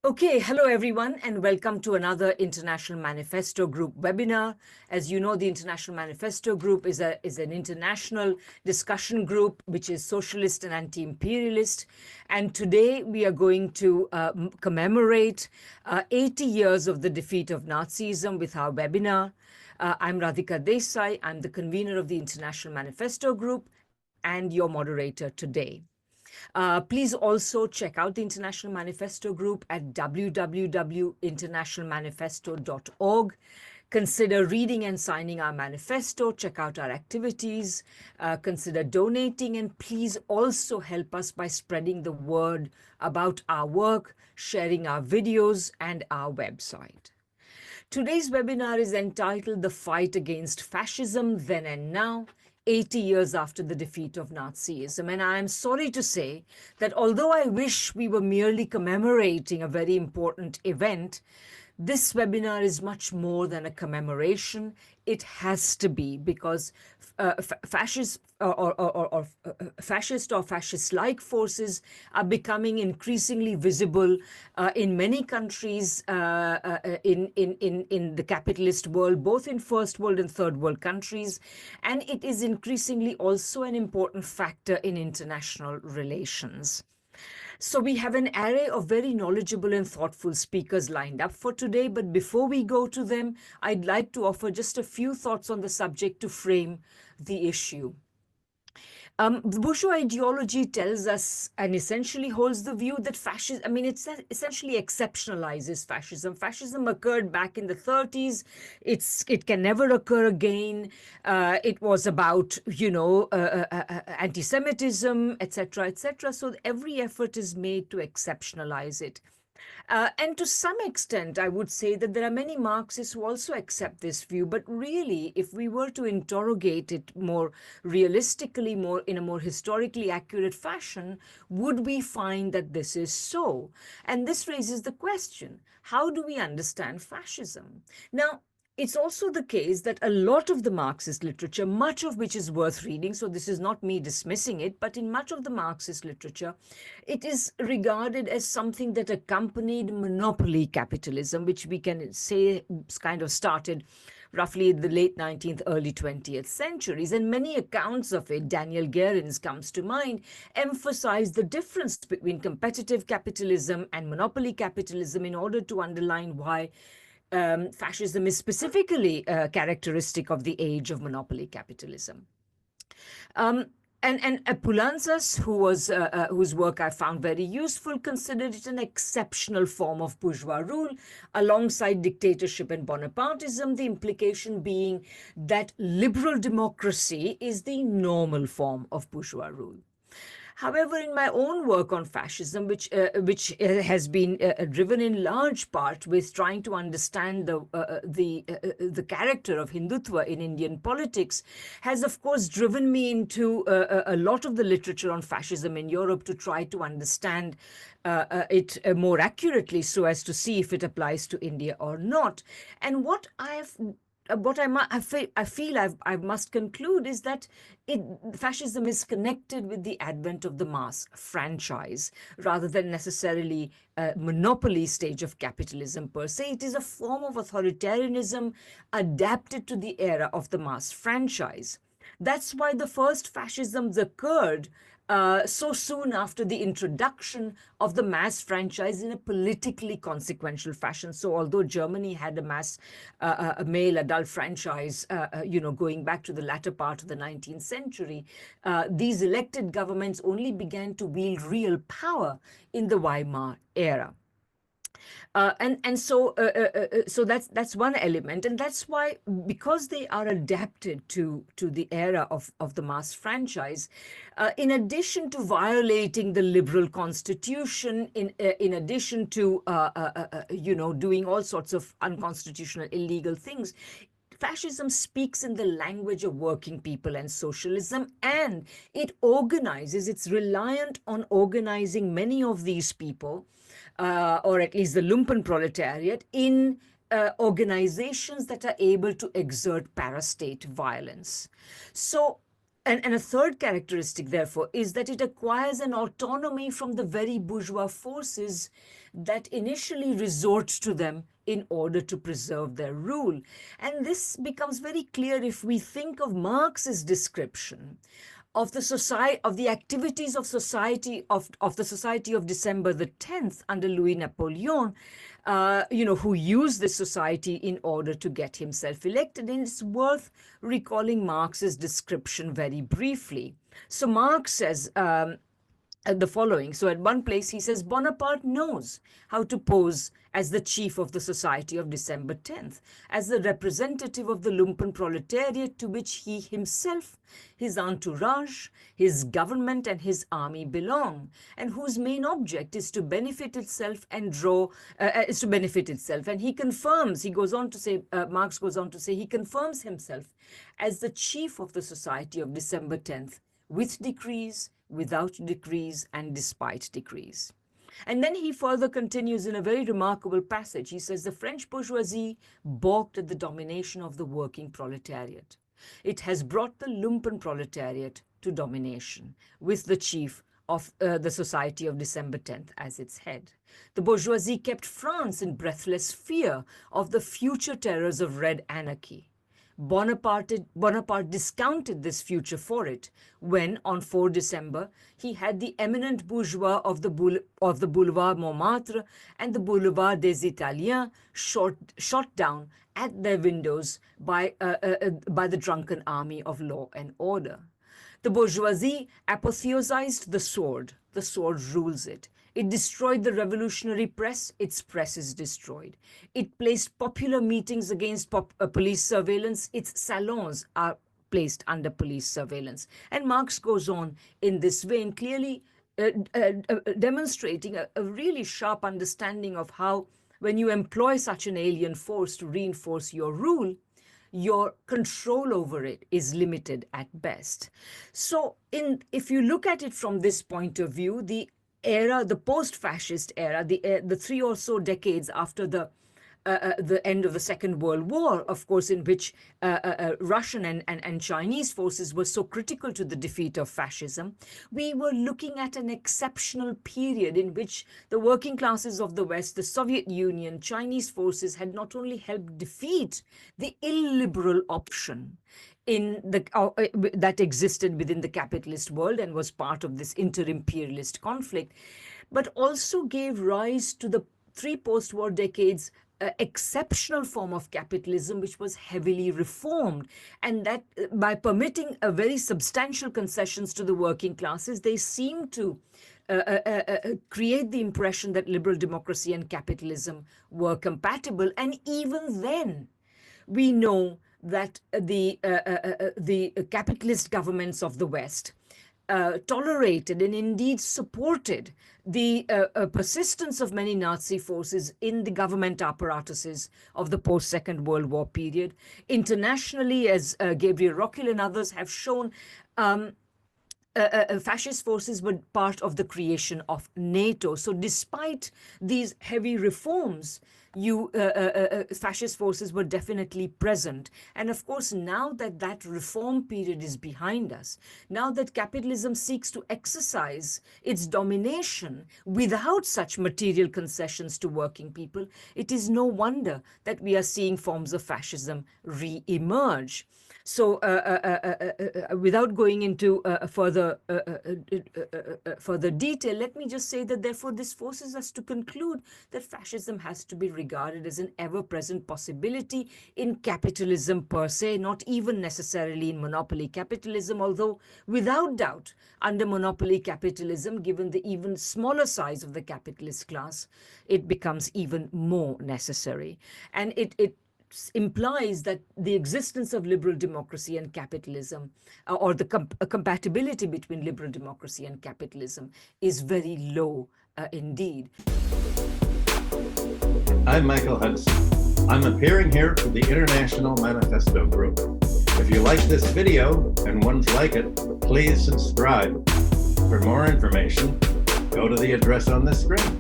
Okay, hello everyone, and welcome to another International Manifesto Group webinar. As you know, the International Manifesto Group is an international discussion group which is socialist and anti-imperialist. And today we are going to commemorate 80 years of the defeat of Nazism with our webinar. I'm Radhika Desai. I'm the convener of the International Manifesto Group and your moderator today. Please also check out the International Manifesto Group at www.internationalmanifesto.org. Consider reading and signing our manifesto, check out our activities, consider donating, and please also help us by spreading the word about our work, sharing our videos, and our website. Today's webinar is entitled The Fight Against Fascism Then and Now, 80 years after the defeat of Nazism. And I am sorry to say that although I wish we were merely commemorating a very important event, this webinar is much more than a commemoration. It has to be, because fascist fascist or fascist-like forces are becoming increasingly visible in many countries in the capitalist world, both in first world and third world countries, and it is increasingly also an important factor in international relations. So we have an array of very knowledgeable and thoughtful speakers lined up for today. But before we go to them, I'd like to offer just a few thoughts on the subject to frame the issue. The bourgeois ideology tells us and essentially holds the view that fascism, it essentially exceptionalizes fascism. Fascism occurred back in the 30s. It can never occur again. It was about, anti-Semitism, etc., etc. So every effort is made to exceptionalize it. And to some extent, I would say that there are many Marxists who also accept this view. But really, if we were to interrogate it more realistically, more in a more historically accurate fashion, would we find that this is so? And this raises the question, how do we understand fascism? Now, it's also the case that a lot of the Marxist literature, much of which is worth reading, so this is not me dismissing it, but in much of the Marxist literature, it is regarded as something that accompanied monopoly capitalism, which we can say kind of started roughly in the late 19th, early 20th centuries. And many accounts of it, Daniel Guerin's comes to mind, emphasize the difference between competitive capitalism and monopoly capitalism in order to underline why fascism is specifically characteristic of the age of monopoly capitalism. Um, and Apulanzas, whose work I found very useful, considered it an exceptional form of bourgeois rule, alongside dictatorship and Bonapartism. The implication being that liberal democracy is the normal form of bourgeois rule. However, in my own work on fascism, which has been driven in large part with trying to understand the character of Hindutva in Indian politics, has of course driven me into a lot of the literature on fascism in Europe to try to understand it more accurately, so as to see if it applies to India or not. And what I feel I must conclude is that fascism is connected with the advent of the mass franchise rather than necessarily a monopoly stage of capitalism per se. It is a form of authoritarianism adapted to the era of the mass franchise. That's why the first fascisms occurred so soon after the introduction of the mass franchise in a politically consequential fashion. So, although Germany had a male adult franchise, going back to the latter part of the 19th century, these elected governments only began to wield real power in the Weimar era. So that's one element, and that's why, because they are adapted to the era of the mass franchise, in addition to violating the liberal constitution, in addition to doing all sorts of unconstitutional illegal things, fascism speaks in the language of working people and socialism, and it's reliant on organizing many of these people, or at least the lumpen proletariat, in organizations that are able to exert parastate violence. So And a third characteristic, therefore, is that it acquires an autonomy from the very bourgeois forces that initially resort to them in order to preserve their rule. And this becomes very clear if we think of Marx's description of the society, of the activities of society, of the Society of December the 10th under Louis Napoleon, who used this society in order to get himself elected. And it's worth recalling Marx's description very briefly. So Marx says the following. So at one place he says, Bonaparte knows how to pose as the chief of the Society of December 10th, as the representative of the lumpen proletariat to which he himself, his entourage, his government and his army belong, and whose main object is to benefit itself and And he confirms, he goes on to say, Marx goes on to say, he confirms himself as the chief of the Society of December 10th, with decrees, without decrees, and despite decrees. And then he further continues in a very remarkable passage. He says, the French bourgeoisie balked at the domination of the working proletariat. It has brought the lumpen proletariat to domination, with the chief of the Society of December 10th as its head. The bourgeoisie kept France in breathless fear of the future terrors of red anarchy. Bonaparte discounted this future for it when, on 4 December, he had the eminent bourgeois of the Boulevard Montmartre and the Boulevard des Italiens shot down at their windows by the drunken army of law and order. The bourgeoisie apotheosized the sword. The sword rules it. It destroyed the revolutionary press. Its press is destroyed. It placed popular meetings against police surveillance. Its salons are placed under police surveillance. And Marx goes on in this vein, clearly demonstrating a really sharp understanding of how, when you employ such an alien force to reinforce your rule, your control over it is limited at best. So if you look at it from this point of view, the post-fascist era, the 3 or so decades after the end of the Second World War, of course, in which Russian and Chinese forces were so critical to the defeat of fascism, we were looking at an exceptional period in which the working classes of the West, the Soviet Union, Chinese forces had not only helped defeat the illiberal option that existed within the capitalist world and was part of this inter-imperialist conflict, but also gave rise to the 3 post-war decades exceptional form of capitalism, which was heavily reformed, and that by permitting a very substantial concessions to the working classes, they seem to create the impression that liberal democracy and capitalism were compatible. And even then, we know that the capitalist governments of the West tolerated and indeed supported the persistence of many Nazi forces in the government apparatuses of the post-Second World War period. Internationally, as Gabriel Rockhill and others have shown, fascist forces were part of the creation of NATO. So despite these heavy reforms, fascist forces were definitely present. And of course, now that reform period is behind us, now that capitalism seeks to exercise its domination without such material concessions to working people, it is no wonder that we are seeing forms of fascism re-emerge. So without going into further detail, let me just say that therefore this forces us to conclude that fascism has to be regarded as an ever-present possibility in capitalism per se, not even necessarily in monopoly capitalism, although without doubt under monopoly capitalism, given the even smaller size of the capitalist class, it becomes even more necessary. And it implies that the existence of liberal democracy and capitalism, or the compatibility between liberal democracy and capitalism, is very low indeed. I'm Michael Hudson. I'm appearing here for the International Manifesto Group. If you like this video and ones like it, please subscribe. For more information, go to the address on the screen.